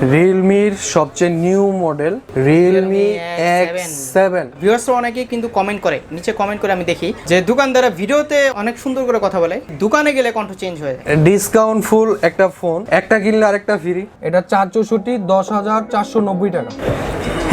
রিয়েলমির সবচেয়ে new model Realme X7। ভিউয়ার্সরা অনেকেই কিন্তু কমেন্ট করে, নিচে কমেন্ট করে আমি দেখি যে দোকানদাররা ভিডিওতে অনেক সুন্দর করে কথা বলে, দোকানে গেলে কণ্ঠ চেঞ্জ হয়ে যায়। ডিসকাউন্ট ফুল একটা ফোন, একটা কিনলে আরেকটা ফ্রি। এটা 464 10,490 টাকা।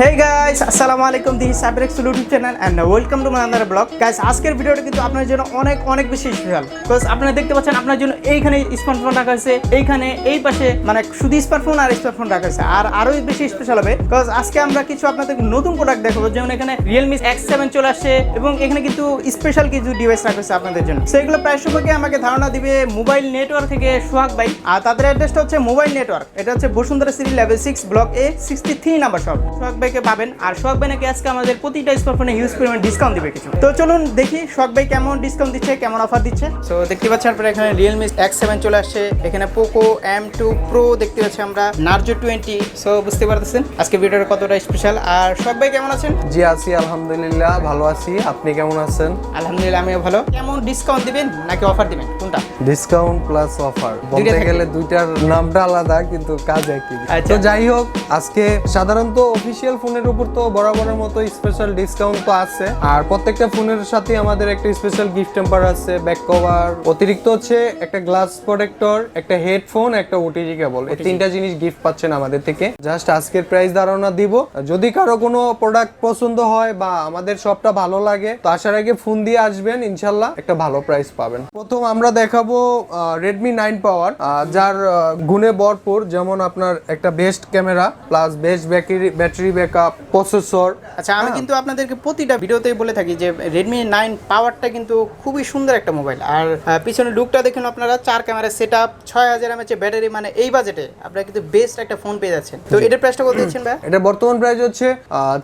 Hey guys, আসসালামু আলাইকুম, this is Sabir X YouTube channel and welcome to my another blog. Guys, আজকের ভিডিওটা কিন্তু আপনার জন্য অনেক বেশি স্পেশাল, বিকজ আপনারা দেখতে পাচ্ছেন আপনার জন্য এইখানে স্মার্টফোন রাখা হয়েছে, এইখানে এই পাশে মানে শুধু স্মার্টফোন আর স্মার্টফোন রাখা হয়েছে। আর আরোই বেশি স্পেশাল হবে, বিকজ আজকে আমরা কিছু আপনাদের নতুন প্রোডাক্ট দেখাবো, যেমন এখানে রিয়েলমি X7 চলে আসছে এবং এখানে কিন্তু স্পেশাল কিছু ডিভাইস রাখা হয়েছে আপনাদের জন্য। সো এগুলো প্রায় সম্পর্কে আমাকে ধারণা দিবে মোবাইল নেটওয়ার্ক থেকে সোহাগ ভাই। আর তাদের অ্যাড্রেসটা হচ্ছে মোবাইল নেটওয়ার্ক, এটা হচ্ছে Bashundhara city level 6 block A 63 number shop. Sohag ভাইকে পাবেন। আর সোহাগ ভাই নাকি আজকে আমাদের প্রতিটা স্মার্টফোনে হিউজ পরিমাণ ডিসকাউন্ট দিবে কিছু। তো চলুন দেখি সোহাগ ভাই কেমন ডিসকাউন্ট দিচ্ছে, কেমন অফার দিচ্ছে। সো দেখতে পাচ্ছেন আপনারা এখানে রিয়েলমি X7 চলে আসছে, এখানে পোকো M2 Pro দেখতে পাচ্ছি আমরা, নার্জো 20। সো বুঝতে পারতেছেন আজকে ভিডিওটা কতটা স্পেশাল। আর সোহাগ ভাই কেমন আছেন? জি আছি, আলহামদুলিল্লাহ ভালো আছি। আপনি কেমন আছেন? আলহামদুলিল্লাহ আমিও ভালো। কেমন ডিসকাউন্ট দিবেন নাকি অফার দিবেন, কোনটা? ডিসকাউন্ট প্লাস অফার বলতে গেলে দুইটার নামটা আলাদা কিন্তু কাজ একই। তো যাই হোক, আজকে সাধারণত অফিসিয়াল ফোনের উপর তো বরাবরের মতো স্পেশাল ডিসকাউন্ট তো আছে, আর প্রত্যেকটা ফোনের সাথে আমাদের একটা স্পেশাল গিফট টেম্পার আছে, ব্যাক কভার, অতিরিক্ত হচ্ছে একটা গ্লাস প্রোটেক্টর, একটা হেডফোন, একটা ওটিজি কেবল। এই তিনটা জিনিস গিফট পাচ্ছেন আমাদের থেকে। জাস্ট আজকের প্রাইস ধারণা দিব। যদি কারো কোনো প্রোডাক্ট পছন্দ হয় বা আমাদের সবটা ভালো লাগে তো আসার আগে ফোন দিয়ে আসবেন, ইনশাল্লাহ একটা ভালো প্রাইস পাবেন। প্রথম আমরা দেখাবো Redmi 9 পাওয়ার, যার গুণে ভরপুর, যেমন আপনার একটা best camera plus best battery backup, processor. আচ্ছা, আমি কিন্তু আপনাদেরকে প্রতিটা ভিডিওতেই বলে থাকি যে Redmi 9 পাওয়ারটা কিন্তু খুবই সুন্দর একটা মোবাইল। আর পিছনে লুকটা দেখুন আপনারা, 4 ক্যামেরা সেটআপ, 6000 mAh ব্যাটারি, মানে এই বাজেটে আপনারা কিন্তু বেস্ট একটা ফোন পেয়ে যাচ্ছেন। তো এটার প্রাইসটা কত দিচ্ছেন ভাই? এটা বর্তমান প্রাইস হচ্ছে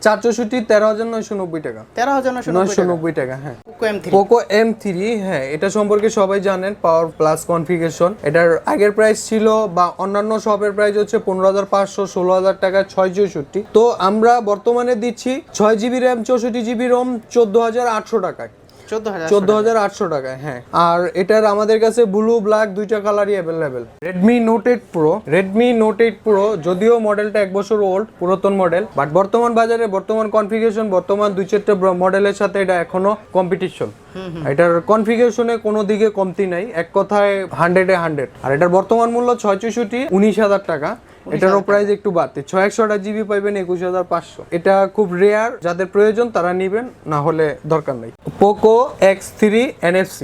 464 13,990 টাকা। 13,990 টাকা। হ্যাঁ, পোকো M3। পোকো M3, হ্যাঁ এটা সম্পর্কে সবাই জানেন, পাওয়ার প্লাস কনফিগারেশন। এটার আগের প্রাইস ছিল বা অন্যান্য শপের প্রাইস হচ্ছে 15,500, 16,000 টাকা, 664। তো আমরা বর্তমানে দিচ্ছি 6GB RAM 64GB ROM 14,800 টাকায়। 14,800 টাকায়, হ্যাঁ। আর এটার আমাদের কাছে ব্লু ব্ল্যাক দুইটা কালারই অ্যাভেলেবেল। Redmi Note 8 Pro যদিও মডেলটা 1 বছর ওল্ড, পুরাতন মডেল, বাট বর্তমান বাজারে বর্তমান কনফিগারেশন, বর্তমান 2-4টা মডেলের সাথে এটা এখনো কম্পিটিশন। এটার কনফিগারেশনে কোনো দিকে কমতি নাই, এক কথায় 100-এ 100। আর এটার বর্তমান মূল্য 664, 19,000 টাকা। এটারও প্রাইস একটু বাড়তি, 628GB পাইবেন 21,500। এটা খুব রেয়ার, যাদের প্রয়োজন তারা নেবেন, না হলে দরকার নাই। Poco X3 NFC,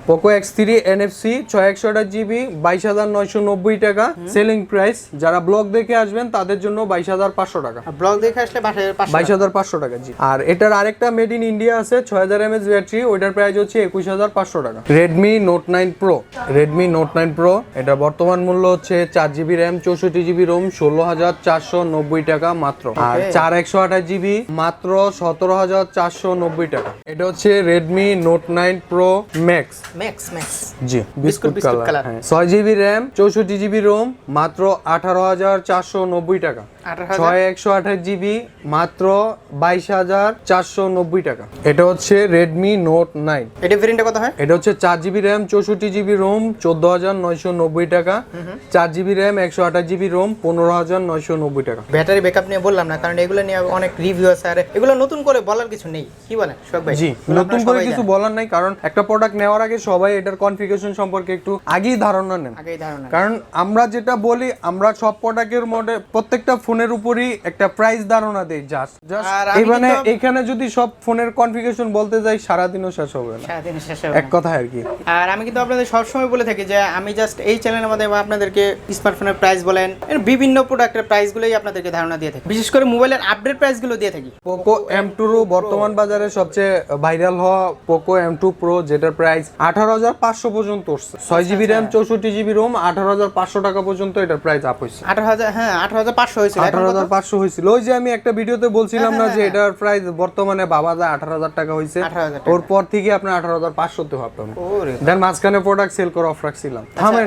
Poco X3 NFC 628GB 22,990 টাকা সেলিং প্রাইস। যারা ব্লগ দেখে আসবেন তাদের জন্য 22,500 টাকা। ব্লগ দেখে আসলে 22,500 টাকা, জি। আর এটার আরেকটা মেড ইন ইন্ডিয়া আছে, 6000 mAh ব্যাটারি, ওইটার প্রাইস হচ্ছে 21,500 টাকা। Redmi Note 9 Pro, এটা বর্তমান মূল্য হচ্ছে 4GB RAM 64GB ROM 16,490 টাকা মাত্র। আর 4128GB মাত্র 17,490 টাকা। এটা হচ্ছে Redmi Note 9 Pro Max, জি, biscuit colour. 6GB RAM 64GB ROM মাত্র 18,490 টাকা। 6128GB মাত্র 22,490 টাকা। এটা হচ্ছে Redmi Note 9। এটা ভেরিয়েন্টটা কত হয়? এটা হচ্ছে 4GB RAM 64GB ROM 14,990 টাকা, 4GB RAM 128GB ROM 15,990 টাকা। ব্যাটারি ব্যাকআপ নিয়ে বললাম না, কারণ এগুলো নিয়ে অনেক রিভিউ আছে, আর এগুলো নতুন করে বলার কিছু নেই, কি বলেন সোহাগ ভাই? জি, নতুন করে কিছু বলার নাই, কারণ একটা প্রোডাক্ট নেওয়ার আগে সবাই এটার কনফিগারেশন সম্পর্কে একটু আগেই ধারণা নেন। কারণ আমরা যেটা বলি, আমরা সব প্রোডাক্টের মধ্যে প্রত্যেকটা ফোনের উপরই একটা প্রাইস ধারণা দেই। জাস্ট এখানে যদি সব ফোনের কনফিগারেশন বলতে যাই সারাদিনও শেষ হবে না, এক কথা আর কি। আর আমি কিন্তু আপনাদের সবসময় বলে থাকি যে আমি জাস্ট এই চ্যানেলের মধ্যে আপনাদেরকে স্মার্টফোনের প্রাইস বলেন, বিভিন্ন প্রোডাক্টের প্রাইসগুলোই আপনাদেরকে ধারণা দিয়ে থাকি, বিশেষ করে মোবাইলের আপডেট প্রাইসগুলো দিয়ে থাকি। পোকো M2 বর্তমান বাজারে সবচেয়ে ভাইরাল হওয়া পোকো M2 Pro, যেটার প্রাইস 18,500 পর্যন্ত উঠছে। 6GB RAM 64GB ROM 18,500 টাকা পর্যন্ত এটার প্রাইস আপ হয়েছে। 18,500 হয়েছিল। 18,500 হয়েছিল। ওই যে আমি একটা ভিডিওতে বলছিলাম না যে এটার প্রাইস বর্তমানে বাবা যায় 18,000 টাকা হয়েছে, ওর পর থেকে আপনার 18,500 তে ভাবতাম। দেন মাঝখানে প্রোডাক্ট সেল করে অফ রাখছিলাম।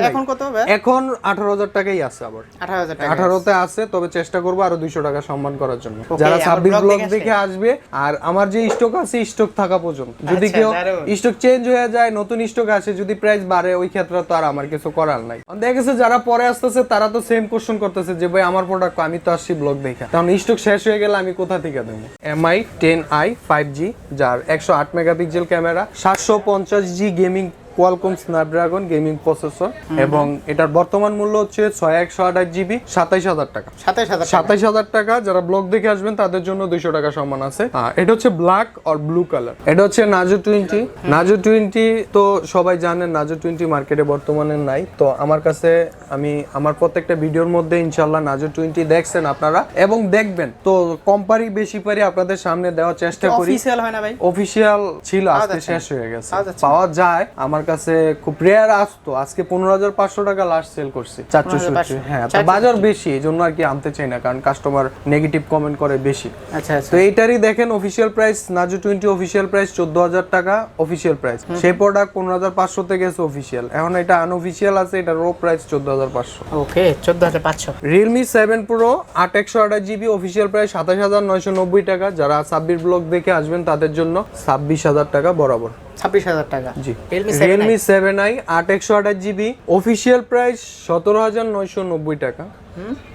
এখন কত হবে? এখন 18,000 টাকাই আছে আবার। 18,000 টাকা 18তে আছে, তবে চেষ্টা করবো আরো 200 টাকা সম্মান করার জন্য Okay, যারা আমার 26 vlog ব্লগ দেখে দেখে আসবে। আর আমার যে স্টক আছে স্টক থাকা পর্যন্ত, যদি আচ্ছা, কেউ দারুণ। স্টক চেঞ্জ হয়ে যায়, নতুন স্টক আসে, যদি প্রাইস বাড়ে, ওই ক্ষেত্রে তো আর আমার কিছু করার নাই। দেখা গেছে যারা পরে আসতেছে তারা তো সেম কোশ্চেন করতেছে যে ভাই আমার প্রোডাক্ট, আমি তো আসছি ব্লগ দেখে, কারণ স্টক শেষ হয়ে গেলে আমি কোথা থেকে দেবো। MI 10i 5G, যার 108 megapixel camera, 750G gaming Qualcomm Snapdragon gaming processor, এবং এটার বর্তমান মূল্য হচ্ছে 6128GB, 27,000 টাকা। 27,000 টাকা। যারা ব্লগ দেখে আসবেন তাদের জন্য 200 টাকা সম্মান আছে। এটা হচ্ছে ব্ল্যাক আর ব্লু কালার। এটা হচ্ছে নাজো 20। নাজো 20 তো সবাই জানেন, নাজো 20 মার্কেটে বর্তমানে নাই। তো আমার কাছে, আমি আমার প্রত্যেকটা ভিডিওর মধ্যে ইনশাল্লাহ নাজো 20 দেখছেন আপনারা এবং দেখবেন, তো কম পারি বেশি পারি আপনাদের সামনে দেওয়ার চেষ্টা করি। অফিশিয়াল হয় না ভাই? অফিশিয়াল ছিল, আজকে শেষ হয়ে গেছে। পাওয়া যায়, আমার কাছে খুব রেয়ার আসতো। আজকে 15,500 টাকা লাস্ট সেল করছি 460। হ্যাঁ, তো বাজার বেশি, এই জন্য আর কি আনতে চাই না, কারণ কাস্টমার নেগেটিভ কমেন্ট করে বেশি। আচ্ছা, তো এইটারই দেখেন অফিসিয়াল প্রাইস, নাজো 20 অফিসিয়াল প্রাইস 14,000 টাকা অফিসিয়াল প্রাইস। সেই প্রোডাক্ট 15,500 তে গেছে অফিসিয়াল, এখন এটা আনঅফিসিয়াল আছে, এটা রো প্রাইস 14,500। ওকে, 14,500। Realme 7 pro 8/128GB official price 27,990 টাকা। যারা 26 ব্লগ দেখে আসবেন তাদের জন্য 26,000 টাকা বরাবর। 26,000 টাকা। জি, Realme Realme 7i 8/128GB official price 17,990 টাকা।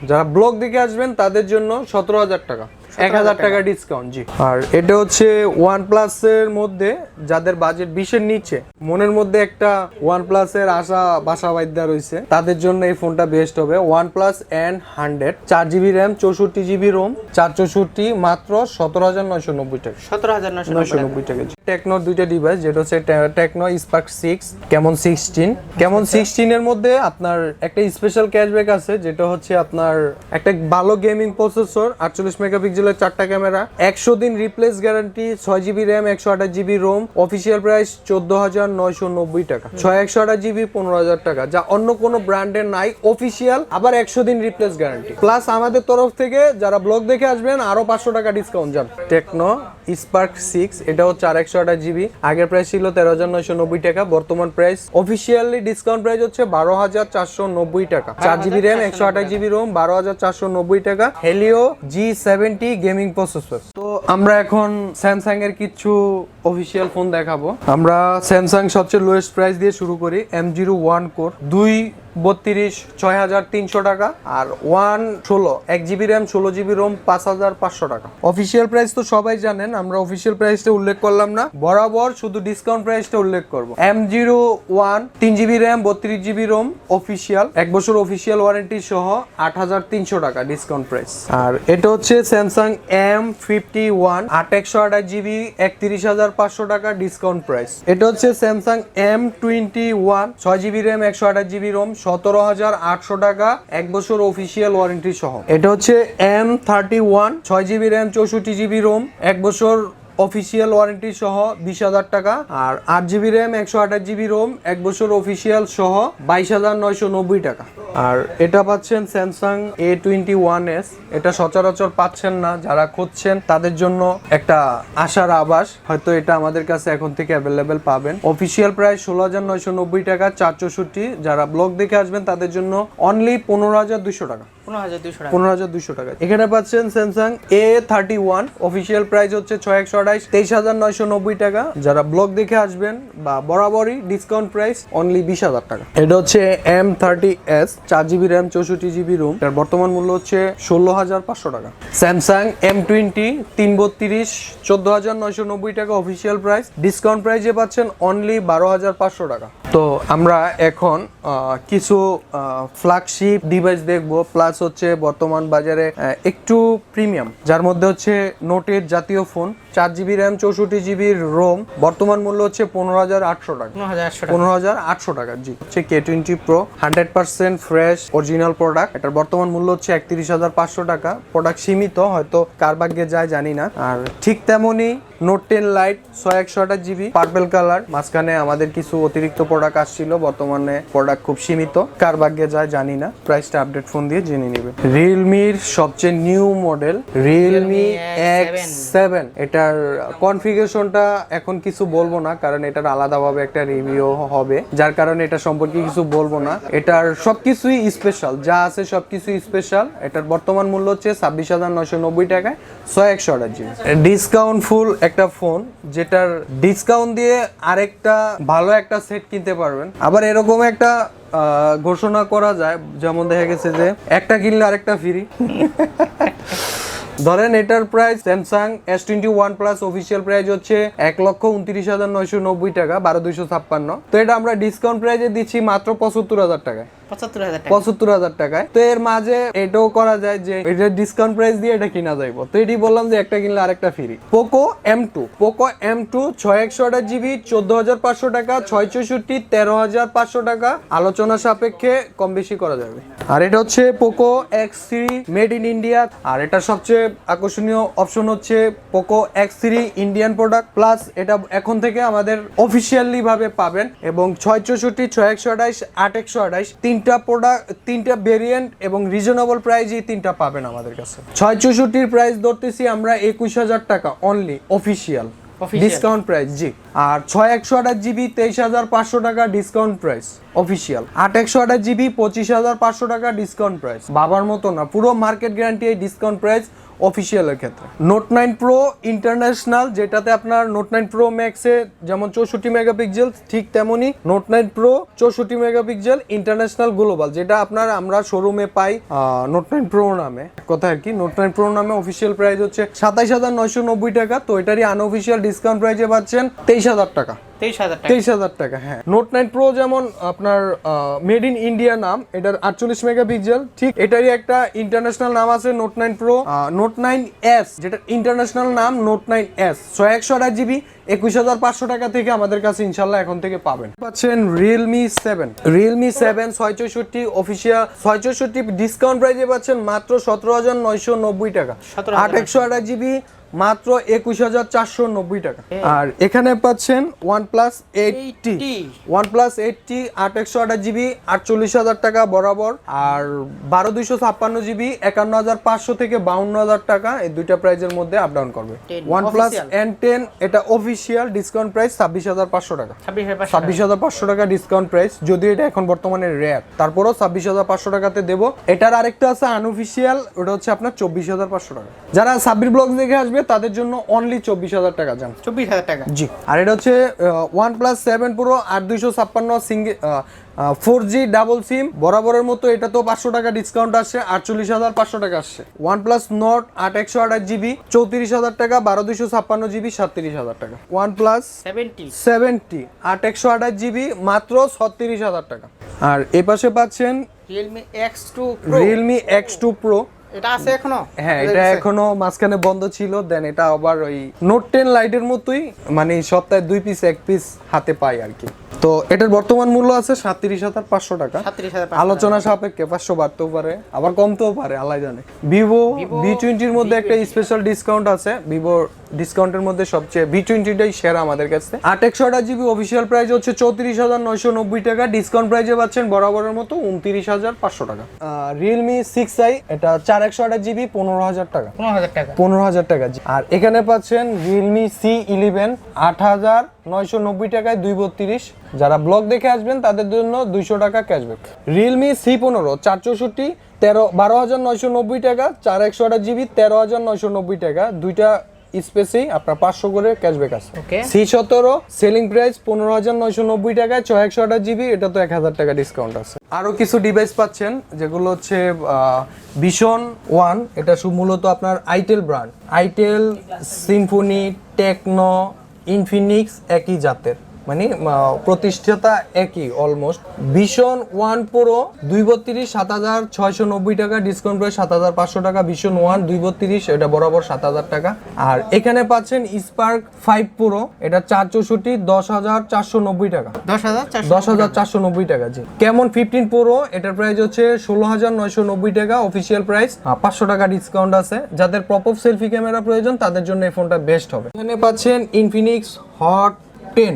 যারা ব্লগ দেখে আসবেন তাদের জন্য 17,000 টাকা, 1,000 টাকা ডিসকাউন্ট। জি, আর এটা হচ্ছে OnePlus এর মধ্যে যাদের বাজেট 20-এর নিচে, মনের মধ্যে একটা OnePlus এর আশা বাসা বাইদ্যা রয়েছে, তাদের জন্য এই ফোনটা বেস্ট হবে। OnePlus N100 4GB RAM 64GB ROM 464, মাত্র 17,990 টাকা। 17,990 টাকা। টেকনোর দুইটা ডিভাইস, যেটা হচ্ছে টেকনো স্পার্ক 6, কেমন 16। কেমন 16 এর মধ্যে আপনার একটা স্পেশাল ক্যাশব্যাক আছে, যেটা হচ্ছে আপনার একটা ভালো গেমিং প্রসেসর, 48 মেগাপিক্সেলের 4টা ক্যামেরা, 100 দিন replace guarantee, 6GB RAM 128GB ROM, official price 14,990 টাকা। 128GB 15,000 টাকা, যা অন্য কোনো ব্র্যান্ডের নাই। অফিসিয়াল, আবার 100 দিন রিপ্লেস গ্যারান্টি, প্লাস আমাদের তরফ থেকে যারা ব্লগ দেখে আসবেন আরো 500 টাকা ডিসকাউন্ট যান। টেকনো স্পার্ক 6, এটা হচ্ছে 128GB, আগের প্রাইস ছিল 13,990 টাকা, বর্তমান প্রাইস অফিসিয়ালি ডিসকাউন্ট প্রাইস হচ্ছে 12,490 টাকা। 4GB RAM 128GB ROM 12,490 টাকা। Helio G70 gaming processor. তো আমরা এখন স্যামসাং এর কিছু অফিসিয়াল ফোন দেখাবো। আমরা স্যামসাং সবচেয়ে লোয়েস্ট প্রাইস দিয়ে শুরু করি। M01 কোর 232 6,300 টাকা, আর 116 1GB RAM 16GB ROM 5,500 টাকা। অফিসিয়াল প্রাইস তো সবাই জানেন, আমরা অফিসিয়াল প্রাইসটা উল্লেখ করলাম না, বরাবর শুধু ডিসকাউন্ট প্রাইসটা উল্লেখ করব। M01 3GB RAM 32GB ROM official, 1 বছর অফিসিয়াল ওয়ারেন্টি সহ 8,300 টাকা ডিসকাউন্ট প্রাইস। আর এটা হচ্ছে স্যামসাং M51 8/128GB 31,500 টাকা ডিসকাউন্ট প্রাইস। এটা হচ্ছে Samsung M21 6GB RAM 128GB ROM 17,800 টাকা, 1 বছর অফিসিয়াল ওয়ারেন্টি সহ। এটা হচ্ছে M31 6GB RAM 64GB ROM 1 বছর অফিসিয়াল ওয়ারেন্টি সহ 20,000 টাকা, আর 8GB RAM 128GB ROM 1 বছর অফিসিয়াল সহ 22,990 টাকা। আর এটা পাচ্ছেন স্যামসাং A21s, এটা সচরাচর পাচ্ছেন না, যারা খুঁজছেন তাদের জন্য একটা আশার আভাস, হয়তো এটা আমাদের কাছে এখন থেকে অ্যাভেলেবেল পাবেন। অফিসিয়াল প্রাইস 16,990 টাকা 464, যারা ব্লগ দেখে আসবেন তাদের জন্য অনলি 15,200 টাকা। 15,200 টাকা। এখানে পাচ্ছেন স্যামসাং A31, অফিসিয়াল প্রাইস হচ্ছে 6/128 23,990 টাকা, যারা ব্লগ দেখে আসবেন বা বরাবরই ডিসকাউন্ট প্রাইস অনলি 20,000 টাকা। এটা হচ্ছে M30s 4GB RAM 64GB ROM, এর বর্তমান মূল্য হচ্ছে 16,500 টাকা। স্যামসাং M20 332 14,990 টাকা অফিসিয়াল প্রাইস, ডিসকাউন্ট প্রাইসে পাচ্ছেন অনলি 12,500 টাকা। তো আমরা এখন কিছু ফ্ল্যাগশিপ ডিভাইস দেখবো, প্লাস হচ্ছে বর্তমান বাজারে একটু প্রিমিয়াম, যার মধ্যে হচ্ছে নোটের জাতীয় phone 4GB RAM 64GB ROM, বর্তমান মূল্য হচ্ছে 15,800 টাকা। 15,800 টাকা। জি, হচ্ছে K20 Pro 100% fresh original product, এটার বর্তমান মূল্য হচ্ছে 31,500 টাকা। প্রোডাক্ট সীমিত, হয়তো কার ভাগ্যে যায় জানি না। আর ঠিক তেমনই note 10 light 128GB purple colour, মাঝখানে আমাদের কিছু অতিরিক্ত প্রোডাক্ট আসছিল, বর্তমানে প্রোডাক্ট খুব সীমিত, কার ভাগ্যে যায় জানি না, প্রাইসটা আপডেট ফোন দিয়ে জেনে নেবেন। রিয়েলমির সবচেয়ে নিউ মডেল Realme X7, এটা এটার কনফিগারেশনটা এখন কিছু বলবো না, কারণ এটার আলাদাভাবে একটা রিভিউ হবে, যার কারণে এটা সম্পর্কে কিছু বলবো না। এটার সবকিছুই স্পেশাল, যা আছে সবকিছুই স্পেশাল। এটার বর্তমান মূল্য হচ্ছে 26,990 টাকায় 128 জিবি ডিসকাউন্ট ফুল একটা ফোন, যেটার ডিসকাউন্ট দিয়ে আরেকটা ভালো একটা সেট কিনতে পারবেন। আবার এরকম একটা ঘোষণা করা যায়, যেমন দেখা গেছে যে একটা কিনলে আরেকটা ফ্রি। ধরেন এটার price Samsung S21 plus official price হচ্ছে 1,29,990 টাকা 12,256। তো এটা আমরা ডিসকাউন্ট প্রাইসে দিচ্ছি মাত্র 75,000 টাকায়, 75,000 টাকায়। তো এর মাঝে এটাও করা যায় যে এটা ডিসকাউন্ট প্রাইস দিয়ে এটা কিনা যাইবো। তো এটি বললাম যে একটা কিনলে আরেকটা ফ্রি। পোকো M2 6/128 জিবি 14,500 টাকা, 664 13,500 টাকা, আলোচনা সাপেক্ষে কম বেশি করা যাবে। আর এটা হচ্ছে Poco X3 made in India. আর এটা সবচেয়ে আকর্ষণীয় অপশন হচ্ছে Poco X3 Indian product plus. এটা এখন থেকে আমাদের অফিসিয়ালি ভাবে পাবেন, এবং 664 6/128 8/128 তিনটা প্রোডাক্ট, তিনটা ভেরিয়েন্ট এবং রিজনেবল প্রাইসই তিনটা পাবেন আমাদের কাছে। 664 প্রাইস ধরতেছি আমরা 21,000 টাকা অনলি অফিসিয়াল ডিসকাউন্ট প্রাইস, জি। আর 6/128 জিবি 23,500 টাকা ডিসকাউন্ট প্রাইস অফিসিয়াল। 8/128 জিবি 25,500 টাকা ডিসকাউন্ট প্রাইস। বাবার মতো না, পুরো মার্কেট গ্যারান্টি এই ডিসকাউন্ট প্রাইস অফিসিয়ালের ক্ষেত্রে। নোট 9 প্রো ইন্টারন্যাশনাল, যেটাতে আপনার নোট 9 প্রো ম্যাক্সে যেমন 64 মেগাপিক্সেল, ঠিক তেমনই note 9 pro 64 megapixel international global, যেটা আপনার আমরা শোরুমে পাই নোট 9 প্রো নামে। কথা আর কি, নোট 9 প্রো নামে অফিসিয়াল প্রাইস হচ্ছে 27,990 টাকা। তো এটারই আনঅফিসিয়াল ডিসকাউন্ট প্রাইসে পাচ্ছেন 23,000 টাকা। 23,000 টাকা, হ্যাঁ। নোট 9 প্রো যেমন আপনার মেড ইন ইন্ডিয়া নাম, এটার 48 মেগাপিক্সেল, ঠিক এটারই একটা ইন্টারন্যাশনাল নাম আছে নোট 9 প্রো। নোট 9S যেটা ইন্টারন্যাশনাল নাম নোট 9S 6/128 জিবি 21,500 টাকা থেকে আমাদের কাছে ইনশাল্লাহ এখন থেকে পাবেন। পাচ্ছেন রিয়েলমি 7 664 অফিসিয়াল 664 ডিসকাউন্ট প্রাইসে পাচ্ছেন মাত্র 17,990 টাকা। 8/128 জিবি মাত্র 21,490 টাকা। আর এখানে পাচ্ছেন OnePlus 8T 8/128 জিবি 48,000 টাকা বরাবর। আর 12,256 জিবি 51,500 থেকে 52,000 টাকা, এই দুইটা প্রাইজের মধ্যে আপ ডাউন করবে। OnePlus N10 এটা অফিসিয়াল ডিসকাউন্ট প্রাইস 26,500 টাকা, 26,500 টাকা ডিসকাউন্ট প্রাইস। যদিও এটা এখন বর্তমানে রেয়ার, তারপরও 26,500 টাকাতে দেবো। এটার আরেকটা আছে আনঅফিসিয়াল, ওটা হচ্ছে আপনার 24,500 টাকা। যারা সাব্বির ব্লগ দেখে আসবে তাদের জন্য অনলি 24,000 টাকা যান, 24,000 টাকা, জি। আর এটা হচ্ছে OnePlus 7 Pro 8,256 single 4G double SIM বরাবরের মতো, এটা তো 500 টাকা ডিসকাউন্ট আসছে, 48,500 টাকা আসছে। OnePlus Nord 8/128 জিবি 34,000 টাকা, 12,256 জিবি 37,000 টাকা। OnePlus 70 8/128 জিবি মাত্র 36,000 টাকা। আর এই পাশে পাচ্ছেন Realme X2 Pro। এটা আছে এখনো? হ্যাঁ, এটা এখনো মাঝখানে বন্ধ ছিল, দেন এটা আবার ওই নোট 10 লাইটের মতোই, মানে সপ্তাহে 2 পিস 1 পিস হাতে পাই আর কি। তো এটার বর্তমান মূল্য আছে 37,500 টাকা। আলোচনা সাপেক্ষে 500 বাড়তেও পারে, আবার কমতেও পারে, আল্লাহ জানে। ভিভো V20 এর মধ্যে একটা স্পেশাল ডিসকাউন্ট আছে। ভিভো ডিসকাউন্টের মধ্যে সবচেয়ে V20টাই সেরা আমাদের কাছে। 8/128 জিবি অফিসিয়াল প্রাইস হচ্ছে 34,990 টাকা, ডিসকাউন্ট প্রাইসে পাচ্ছেন বরাবরের মতো 29,500 টাকা। Realme 6i এটা 4/128 জিবি 15,000 টাকা, 15,000 টাকা। আর এখানে পাচ্ছেন Realme C11 8,990 টাকায় 232। যারা ব্লগ দেখে আসবেন তাদের জন্য 200 টাকা ক্যাশব্যাক। Realme C15 464 12,990 টাকা, 4/128 জিবি 13,990 টাকা। দুইটা স্পেসেই আপনার 500 করে ক্যাশব্যাক আছে। C17 সেলিং প্রাইস 15,990 টাকায় 6/128 জিবি, এটা তো 1,000 টাকা ডিসকাউন্ট আছে। আরো কিছু ডিভাইস পাচ্ছেন যেগুলো হচ্ছে Vision One, এটা মূলত আপনার itel brand. Itel, Symphony, Tecno, Infinix একই জাতের, মানে প্রতিষ্ঠাতা একই অলমোস্ট। Vision One Pro 232 7,690 টাকা, ডিসকাউন্ট প্রাইস 7,500 টাকা। Vision One 232 এটা বরাবর 7,000 টাকা। আর এখানে পাচ্ছেন Spark 5 Pro, এটা 464 10,490 টাকা, 10,490 টাকা, জি। Camon 15 Pro এটার প্রাইস হচ্ছে 16,990 টাকা অফিসিয়াল প্রাইস, 500 টাকা ডিসকাউন্ট আছে। যাদের পপ আপ সেলফি ক্যামেরা প্রয়োজন তাদের জন্য এই ফোনটা বেস্ট হবে। এখানে পাচ্ছেন Infinix Hot 10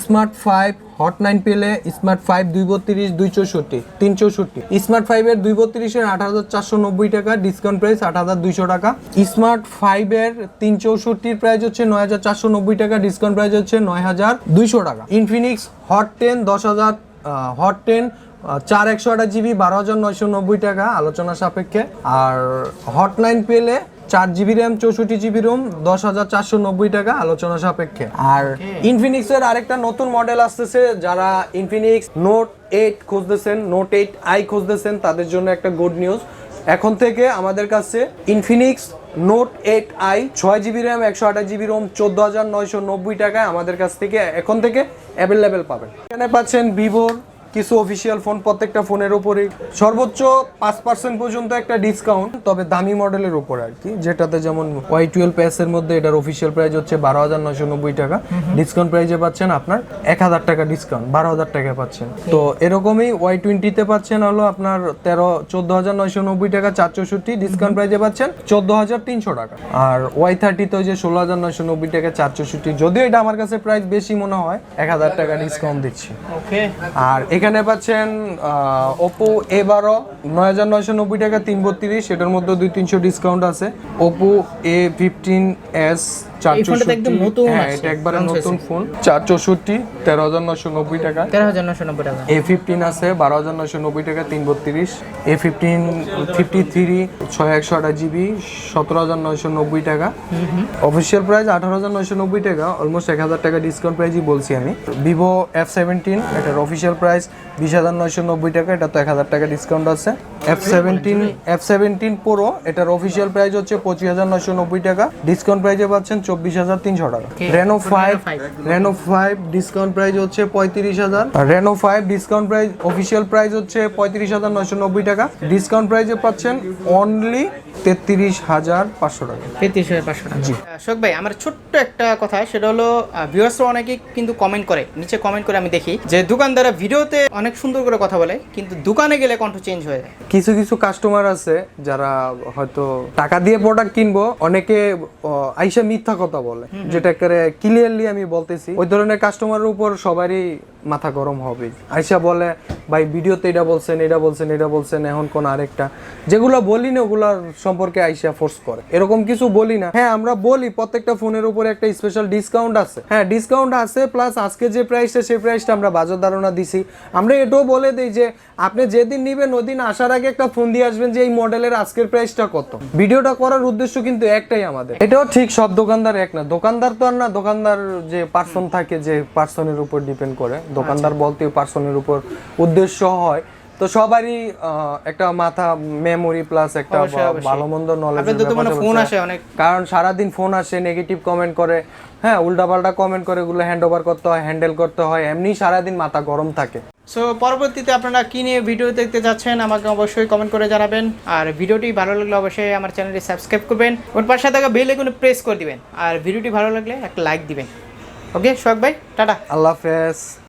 স্মার্ট 5 হট 9 পেলে স্মার্ট 5 232 264 364 স্মার্ট 5 এর 232 এর 8490 টাকা, ডিসকাউন্ট প্রাইস 8200 টাকা। স্মার্ট 5 এর 364 এর প্রাইস হচ্ছে 9490 টাকা, ডিসকাউন্ট প্রাইস হচ্ছে 9200 টাকা। ইনফিনিক্স হট 10 10000 হট 10 4128 জিবি 12990 টাকা আলোচনা সাপেক্ষে। আর হট 9 পেলে 4 জিবি র্যাম 64 জিবি রোম 10490 টাকা আলোচনা সাপেক্ষে। আর ইনফিনিক্স এর আরেকটা নতুন মডেল আসতেছে, যারা ইনফিনিক্স নোট 8 খুঁজতেছেন, নোট 8i খুঁজতেছেন, তাদের জন্য একটা গুড নিউজ। এখন থেকে আমাদের কাছে Infinix note 8i 6 GB RAM 128 GB ROM 14990 টাকায় আমাদের কাছ থেকে এখন থেকে অ্যাভেলেবেল পাবেন। এখানে পাচ্ছেন ভিভোর কিছু অফিসিয়াল ফোন, প্রত্যেকটা ফোনের উপরে সর্বোচ্চ 5% পর্যন্ত একটা ডিসকাউন্ট, তবে দামি মডেলের উপর আর কি, যেটাতে যেমন Y12s এর মধ্যে এটার অফিসিয়াল প্রাইস হচ্ছে 12990 টাকা, ডিসকাউন্ট প্রাইসে পাচ্ছেন আপনার 1000 টাকা ডিসকাউন্ট, 12000 টাকা পাচ্ছেন। তো এরকমই Y20 তে পাচ্ছেন হলো আপনার 14990 টাকা 464, ডিসকাউন্ট প্রাইসে পাচ্ছেন 14300 টাকা। আর Y30 তে যে 16990 টাকা 464, যদিও এটা আমার কাছে প্রাইস বেশি মনে হয়, 1000 টাকা ডিসকাউন্ট দিচ্ছি। ওকে। আর এখানে পাচ্ছেন Oppo A12 9990 টাকা 332, এটার মধ্যে 200-300 ডিসকাউন্ট আছে। Oppo A15s 464, হ্যাঁ এটা একবারে নতুন ফোন, 464 13990 টাকা। 13990 টাকা। A15 আছে 12990 টাকা 332, A15 53 6128 জিবি 17990 টাকা, অফিসিয়াল প্রাইস 18990 টাকা, অলমোস্ট 1000 টাকা ডিসকাউন্ট প্রাইসই বলছি আমি। Vivo F17 এটার অফিসিয়াল প্রাইস 20990 টাকা, এটা তো 1000 টাকা ডিসকাউন্ট আছে। F17 Pro এটার অফিসিয়াল প্রাইস হচ্ছে 25990 টাকা, ডিসকাউন্ট প্রাইসে পাচ্ছেন 24300 টাকা। Reno 5 ডিসকাউন্ট প্রাইস হচ্ছে 35000, Reno 5 discount price official price হচ্ছে 35990 টাকা, ডিসকাউন্ট প্রাইসে পাচ্ছেন অনলি 33500 টাকা। 33500 টাকা। জি শোক ভাই, আমার ছোট্ট একটা কথা, সেটা হলো ভিউয়ার্সরা অনেকে কিন্তু কমেন্ট করে, নিচে কমেন্ট করে আমি দেখি যে দোকানদাররা ভিডিওতে অনেক সুন্দর করে কথা বলে, কিন্তু দোকানে গেলে কণ্ঠ চেঞ্জ হয়ে যায়। কিছু কিছু কাস্টমার আছে যারা হয়তো টাকা দিয়ে প্রোডাক্ট কিনবো, অনেকে আইসা মিথ্যা কথা বলে, যেটা করে ক্লিয়ারলি আমি বলতেছি, ওই ধরনের কাস্টমারের উপর সবারই মাথা গরম হবে। আইসা বলে ভাই ভিডিওতে এটা বলছেন, এটা বলছেন, এটা বলছেন, এখন কোন আরেকটা, যেগুলো বলি না ওগুলোর সম্পর্কে আইসা ফোর্স করে। এরকম কিছু বলি না, হ্যাঁ আমরা বলি প্রত্যেকটা ফোনের উপরে একটা স্পেশাল ডিসকাউন্ট আছে, হ্যাঁ ডিসকাউন্ট আছে, প্লাস আজকে যে প্রাইসটা সেই প্রাইসটা আমরা বাজার ধারণা দিছি। আমরা এটাও বলে দিই যে আপনি যেদিন নিবেন ওদিন আসার আগে একটা ফোন দিয়ে আসবেন যে এই মডেলের আজকের প্রাইসটা কত। ভিডিওটা করার উদ্দেশ্য কিন্তু একটাই আমাদের। এটাও ঠিক সব দোকানদার এক না, দোকানদার তো আর না, দোকানদার যে পার্সন থাকে, যে পার্সনের উপর ডিপেন্ড করে, দোকানদার বলতে পার্সনের উপর উদ্দেশ্য হয়। তো সবারই একটা মাথা মেমোরি প্লাস একটা ভালো মন্দ নলেজ, কারণ সারাদিন ফোন আসে, নেগেটিভ কমেন্ট করে, হ্যাঁ উল্টাপাল্টা কমেন্ট করে, এগুলো হ্যান্ড ওভার করতে হয়, হ্যান্ডেল করতে হয়, এমনি সারাদিন মাথা গরম থাকে। সো পরবর্তীতে আপনারা কি নিয়ে ভিডিও দেখতে যাচ্ছেন আমাকে অবশ্যই কমেন্ট করে জানাবেন। আর ভিডিওটি ভালো লাগলে অবশ্যই আমার চ্যানেলটি সাবস্ক্রাইব করবেন, ওর পাশে থাকা বেল আইকনে প্রেস করে দিবেন, আর ভিডিওটি ভালো লাগলে একটা লাইক দিবেন। ওকে সোহাগ ভাই, টাটা, আল্লাহ হাফেজ।